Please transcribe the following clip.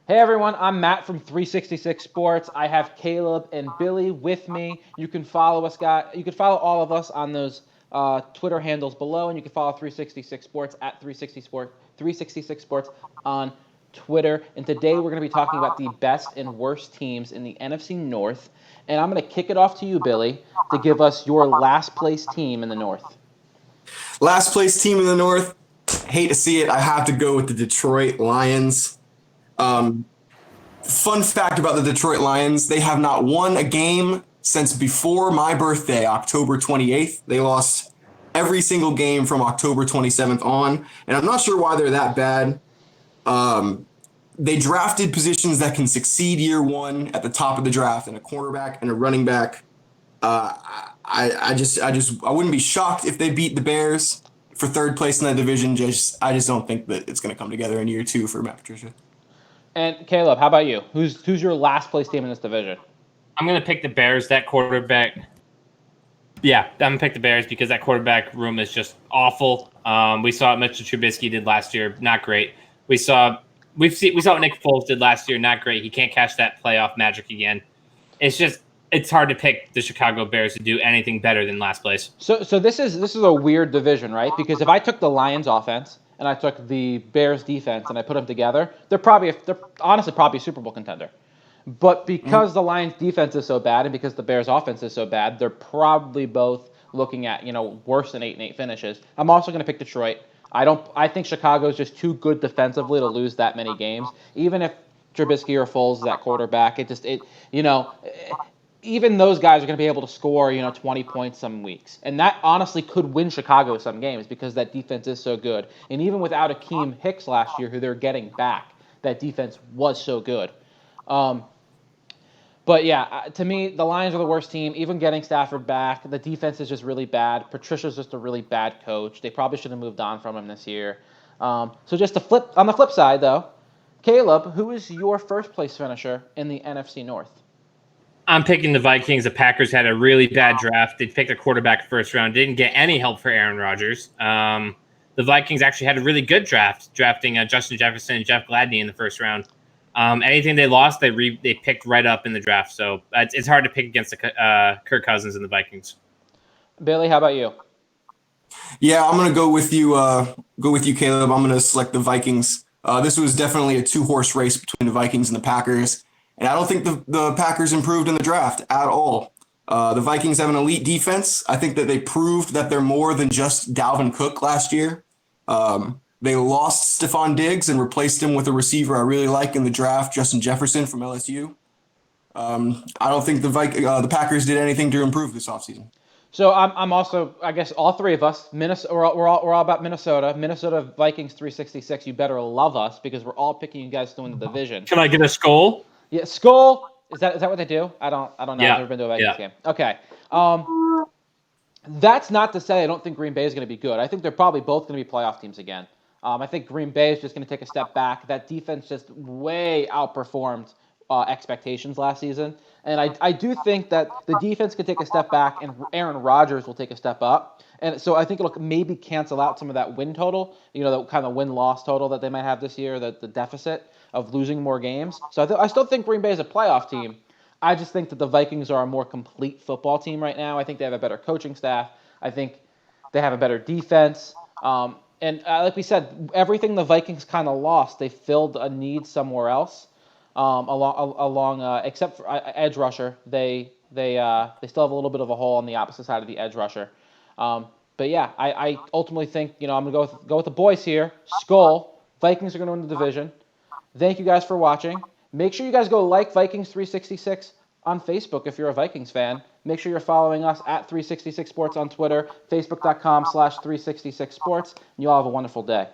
Hey everyone, I'm Matt from 366 Sports. I have Caleb and Billy with me. You can follow us, guys. You can follow all of us on those Twitter handles below, and you can follow 366 Sports at 366 Sports on Twitter. And today we're going to be talking about the best and worst teams in the NFC North. And I'm going to kick it off to you, Billy, to give us your last place team in the North. Last place team in the North. Hate to see it. I have to go with the Detroit Lions. Fun fact about the Detroit Lions, they have not won a game since before my birthday, October 28th. They lost every single game from October 27th on, and I'm not sure why they're that bad. They drafted positions that can succeed year one at the top of the draft, and a cornerback and a running back. I wouldn't be shocked if they beat the Bears for third place in that division. I just don't think that it's going to come together in year two for Matt Patricia. And Caleb, how about you? Who's your last place team in this division? I'm going to pick the Bears. That quarterback. Yeah, I'm going to pick the Bears because that quarterback room is just awful. We saw what Mitchell Trubisky did last year. Not great. We saw what Nick Foles did last year. Not great. He can't catch that playoff magic again. It's hard to pick the Chicago Bears to do anything better than last place. So this is a weird division, right? Because if I took the Lions offense and I took the Bears defense and I put them together, they're honestly probably a Super Bowl contender. But because the Lions defense is so bad and because the Bears offense is so bad, they're probably both looking at, worse than 8-8 finishes. I'm also going to pick Detroit. I think Chicago is just too good defensively to lose that many games. Even if Trubisky or Foles is that quarterback, even those guys are going to be able to score, 20 points some weeks. And that honestly could win Chicago some games because that defense is so good. And even without Akeem Hicks last year, who they're getting back, that defense was so good. But yeah, to me, the Lions are the worst team. Even getting Stafford back, the defense is just really bad. Patricia's just a really bad coach. They probably should have moved on from him this year. So just on the flip side, though, Caleb, who is your first place finisher in the NFC North? I'm picking the Vikings. The Packers had a really bad draft. They picked a quarterback first round. Didn't get any help for Aaron Rodgers. The Vikings actually had a really good draft, drafting Justin Jefferson and Jeff Gladney in the first round. Anything they lost, they picked right up in the draft. So it's hard to pick against Kirk Cousins and the Vikings. Billy, how about you? Yeah, I'm gonna go with you. Caleb. I'm gonna select the Vikings. This was definitely a two-horse race between the Vikings and the Packers. And I don't think the Packers improved in the draft at all. The Vikings have an elite defense. I think that they proved that they're more than just Dalvin Cook last year. They lost Stephon Diggs and replaced him with a receiver I really like in the draft, Justin Jefferson from LSU. I don't think the Packers did anything to improve this offseason. So I'm also, I guess, all three of us. Minnesota, we're all about Minnesota. Minnesota Vikings 366. You better love us because we're all picking you guys to win the division. Can I get a skull? Yeah, skull. Is that what they do? I don't know. Yeah. I've never been to a Vikings game. Okay. That's not to say I don't think Green Bay is going to be good. I think they're probably both going to be playoff teams again. I think Green Bay is just going to take a step back. That defense just way outperformed expectations last season. And I do think that the defense could take a step back and Aaron Rodgers will take a step up. And so I think it'll maybe cancel out some of that win total, the kind of win-loss total that they might have this year, the deficit of losing more games. So I still think Green Bay is a playoff team. I just think that the Vikings are a more complete football team right now. I think they have a better coaching staff. I think they have a better defense. And like we said, everything the Vikings kind of lost, they filled a need somewhere else. Along except for edge rusher, they still have a little bit of a hole on the opposite side of the edge rusher. But yeah, I ultimately think I'm gonna go with the boys here. Skull. Vikings are gonna win the division. Thank you guys for watching. Make sure you guys go like Vikings 366 on Facebook if you're a Vikings fan. Make sure you're following us at 366 Sports on Twitter, facebook.com/366sports, and you all have a wonderful day.